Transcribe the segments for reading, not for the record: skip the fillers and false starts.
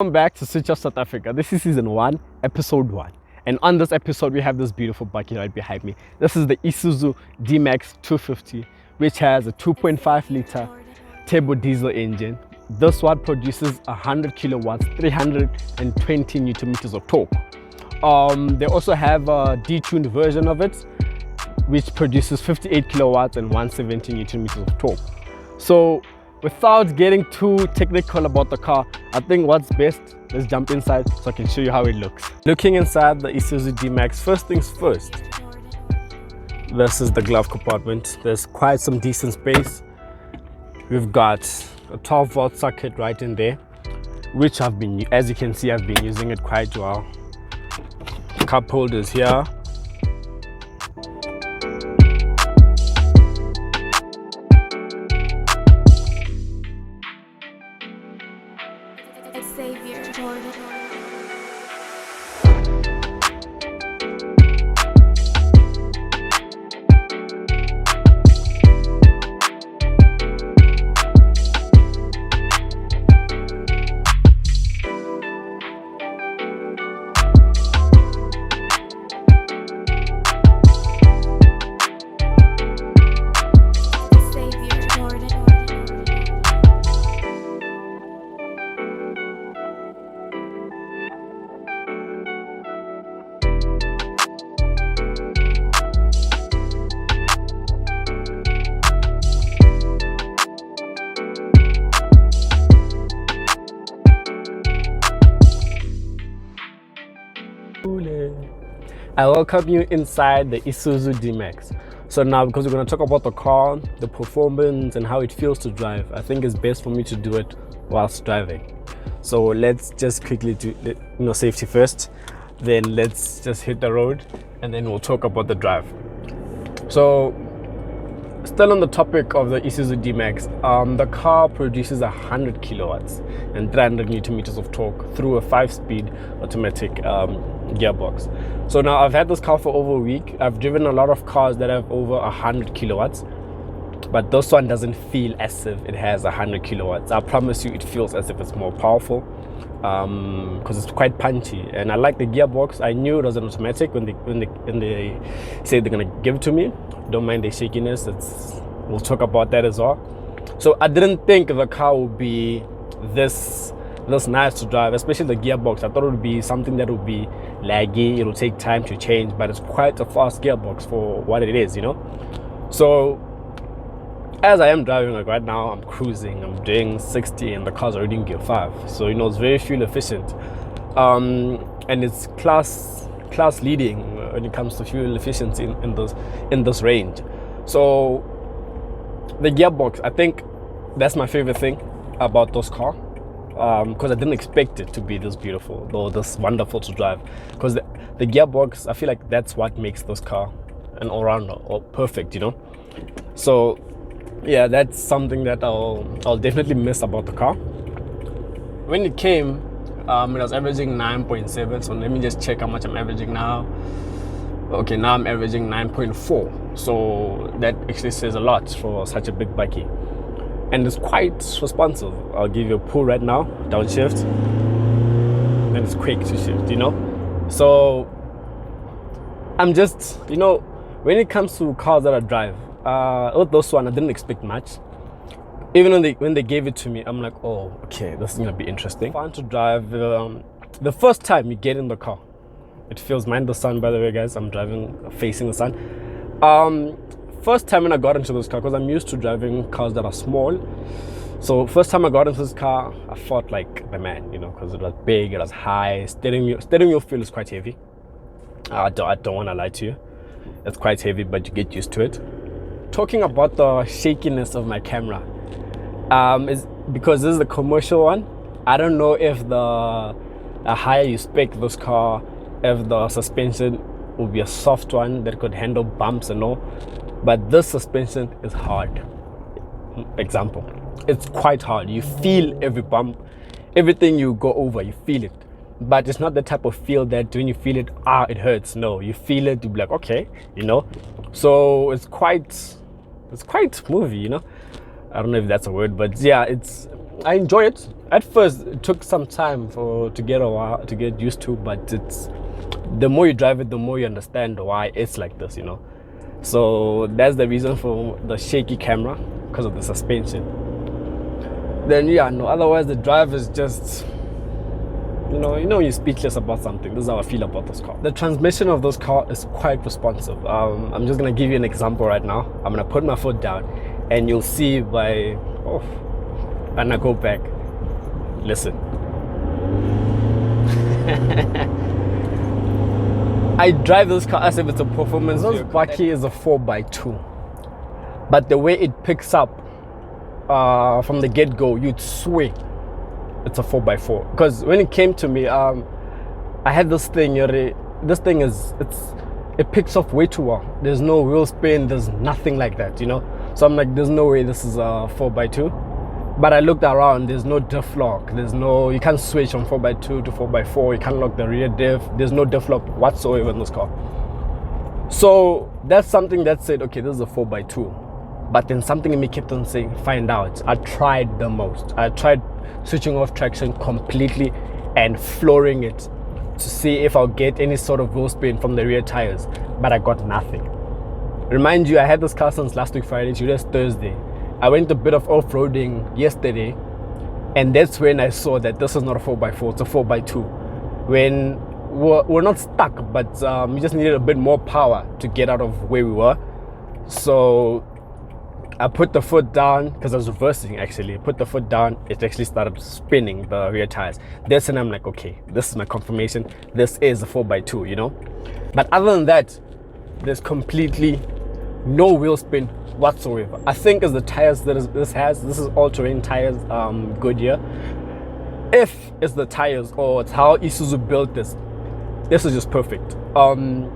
Welcome back to Switch of South Africa. This is season 1, episode 1. And on this episode, we have this beautiful buggy right behind me. This is the Isuzu D 250, which has a 2.5 liter turbo diesel engine. This one produces 100 kilowatts, 320 newton meters of torque. They also have a detuned version of it, which produces 58 kilowatts and 170 newton meters of torque. So without getting too technical about the car, I think what's best, let's jump inside so I can show you how it looks. Looking inside the Isuzu D, first things first, this is the glove compartment. There's quite some decent space. We've got a 12 volt socket right in there, which as you can see, I've been using it quite well. Cup holders here. I welcome you inside the Isuzu D. So now, because we're going to talk about the car, the performance and how it feels to drive, I think it's best for me to do it whilst driving. So let's just quickly do safety first, then let's just hit the road and then we'll talk about the drive. So still on the topic of the Isuzu D, the car produces 100 kilowatts and 300 newton meters of torque through a 5-speed automatic gearbox. So now I've had this car for over a week. I've driven a lot of cars that have over 100 kilowatts, but this one doesn't feel as if it has 100 kilowatts. I promise you, it feels as if it's more powerful because it's quite punchy. And I like the gearbox. I knew it was an automatic when they said they're gonna give it to me. Don't mind the shakiness. We'll talk about that as well. So I didn't think the car would be this nice to drive, especially the gearbox. I thought it would be something that would be laggy. It'll take time to change, but it's quite a fast gearbox for what it is, So as I am driving, like right now, I'm cruising. I'm doing 60, and the car's already in gear 5. So it's very fuel efficient, and it's class leading when it comes to fuel efficiency in this range. So the gearbox, I think that's my favorite thing about this car, because I didn't expect it to be this beautiful or this wonderful to drive. Because the gearbox, I feel like that's what makes this car an all-rounder or perfect, So yeah, that's something that I'll definitely miss about the car. When it came, it was averaging 9.7. So let me just check how much I'm averaging now. Okay, now I'm averaging 9.4. So that actually says a lot for such a big buggy. And it's quite responsive. I'll give you a pull right now, downshift, and it's quick to shift, So I'm just, when it comes to cars that I drive, with this one, I didn't expect much. Even when they gave it to me, I'm like, oh, okay, this is gonna be interesting. Fun to drive. The first time you get in the car, it feels, mind the sun, by the way, guys. I'm driving facing the sun. First time when I got into this car, because I'm used to driving cars that are small. So first time I got into this car, I felt like the man, because it was big, it was high. Steering wheel feel is quite heavy. I don't want to lie to you. It's quite heavy, but you get used to it. Talking about the shakiness of my camera, is because this is the commercial one. I don't know if the higher you spec this car, if the suspension will be a soft one that could handle bumps and all, but this suspension is hard. Example, it's quite hard. You feel every bump, everything you go over, you feel it. But it's not the type of feel that when you feel it, it hurts. No, you feel it, you be like, okay, So it's quite movie, I don't know if that's a word, but yeah, I enjoy it. at first it took some time to get used to, but it's the more you drive it, the more you understand why it's like this, you know. So that's the reason for the shaky camera, because of the suspension. Then yeah, no, otherwise the drive is just, you know, you're speechless about something. This is how I feel about this car. The transmission of this car is quite responsive. I'm just gonna give you an example right now. I'm gonna put my foot down and you'll see when I go back. Listen. I drive this car as if it's a performance vehicle. This bakkie is a 4x2, but the way it picks up from the get-go, you'd swear it's a 4x4. Because when it came to me, I had this thing. This thing it picks up way too well. There's no wheel spin. There's nothing like that, you know. So I'm like, there's no way this is a 4x2. But I looked around, there's no diff lock, you can't switch from 4x2 to 4x4, you can't lock the rear diff, there's no diff lock whatsoever in this car. So that's something that said, okay, this is a 4x2. But then something in me kept on saying, find out. I tried the most. I tried switching off traction completely and flooring it to see if I'll get any sort of wheel spin from the rear tires, but I got nothing. Remind you, I had this car since last week Friday, today's Thursday. I went a bit of off-roading yesterday, and that's when I saw that this is not a 4x4, it's a 4x2. When we're not stuck, but we just needed a bit more power to get out of where we were. So I put the foot down, because I was reversing actually. I put the foot down, it actually started spinning the rear tires. That's when I'm like, okay, this is my confirmation. This is a 4x2, you know? But other than that, there's completely no wheel spin whatsoever. I think it's the tires that this is all-terrain tires, Goodyear. If it's the tires or it's how Isuzu built this is just perfect. I'm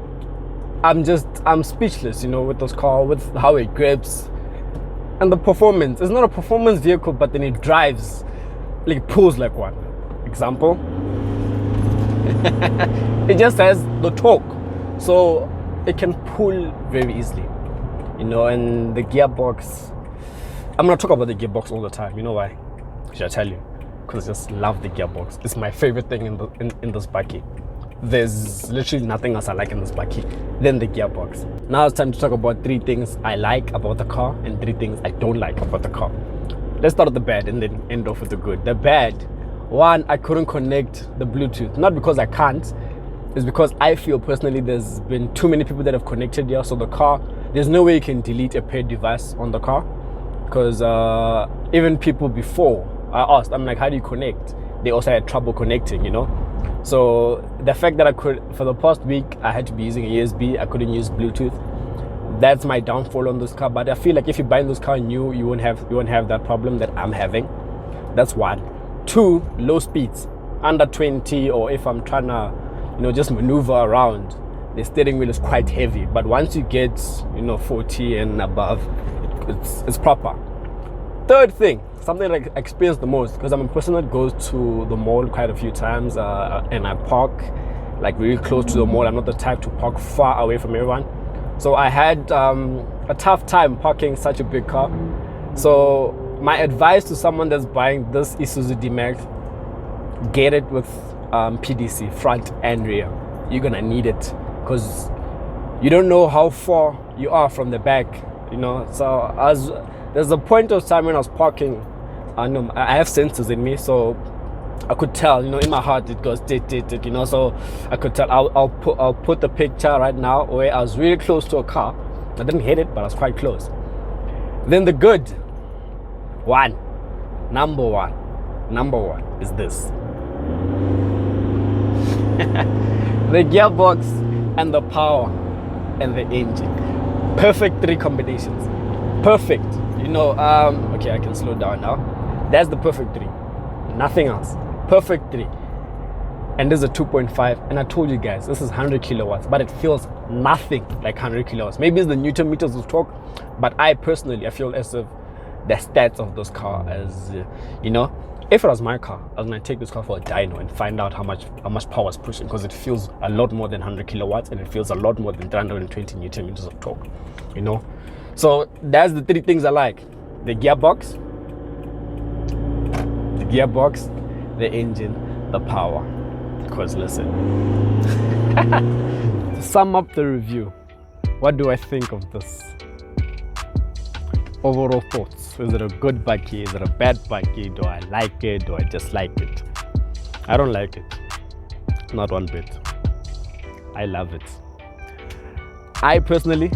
speechless, you know, with this car, with how it grips and the performance. It's not a performance vehicle, but then it drives, like it pulls like one. Example, it just has the torque, so it can pull very easily. You know, and the gearbox, I'm gonna talk about the gearbox all the time. You know why? Should I tell you? Because I just love the gearbox. It's my favorite thing in this bakkie. There's literally nothing else I like in this bakkie than the gearbox. Now it's time to talk about 3 things I like about the car and 3 things I don't like about the car. Let's start with the bad and then end off with the good. The bad, one, I couldn't connect the Bluetooth. Not because I can't, it's because I feel personally there's been too many people that have connected here. So the car, there's no way you can delete a paired device on the car, because even people before I asked, I'm like, how do you connect? They also had trouble connecting, you know. So the fact that I could, for the past week, I had to be using a USB, I couldn't use Bluetooth. That's my downfall on this car. But I feel like if you buy this car new, you won't have that problem that I'm having. That's 1. 2, low speeds, under 20, or if I'm trying to, you know, just maneuver around, the steering wheel is quite heavy. But once you get, you know, 40 and above, it's proper. 3rd thing, something that I experience the most, because I'm a person that goes to the mall quite a few times, and I park like really close to the mall. I'm not the type to park far away from everyone. So I had a tough time parking such a big car. So my advice to someone that's buying this Isuzu D Max, get it with PDC, front and rear. You're gonna need it, because you don't know how far you are from the back, you know. So there's a point of time when I was parking, I know I have sensors in me, so I could tell, you know, in my heart it goes dit, you know. So I could tell. I'll put the picture right now where I was really close to a car. I didn't hit it, but I was quite close. Then the good one, number one is this. The gearbox and the power and the engine. Perfect 3 combinations. Perfect. You know, okay, I can slow down now. That's the perfect 3. Nothing else. Perfect 3. And this is a 2.5. And I told you guys, this is 100 kilowatts, but it feels nothing like 100 kilowatts. Maybe it's the Newton meters of torque, but I feel as if the stats of this car as, you know, if it was my car, I was going to take this car for a dyno and find out how much power it's pushing, because it feels a lot more than 100 kilowatts and it feels a lot more than 320 Newton meters of torque, you know. So that's the 3 things I like. The gearbox, gearbox, the engine, the power. Because listen, to sum up the review, what do I think of this? Overall thoughts. Is it a good buggy? Is it a bad buggy? Do I like it? Do I dislike it? I don't like it. Not one bit. I love it. I personally,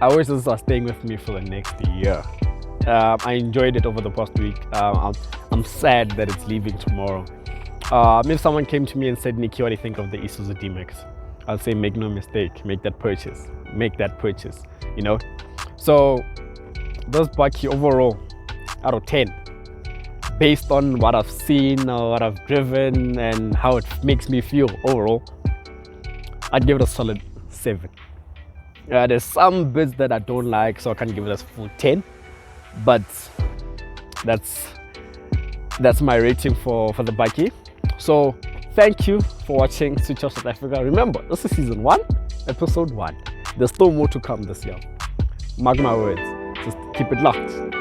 I wish this was staying with me for the next year. I enjoyed it over the past week. I'm sad that it's leaving tomorrow. If someone came to me and said, Nikki, what do you think of the Isuzu D-Max? I'll say, make no mistake, make that purchase, you know? So this buggy overall, out of 10, based on what I've seen or what I've driven and how it makes me feel overall, I'd give it a solid 7. There's some bits that I don't like, so I can't give it a full 10, but that's my rating for the buggy. So thank you for watching Switch Off South Africa. Remember, this is season 1, episode 1. There's still more to come this year. Mark my words. Just keep it locked.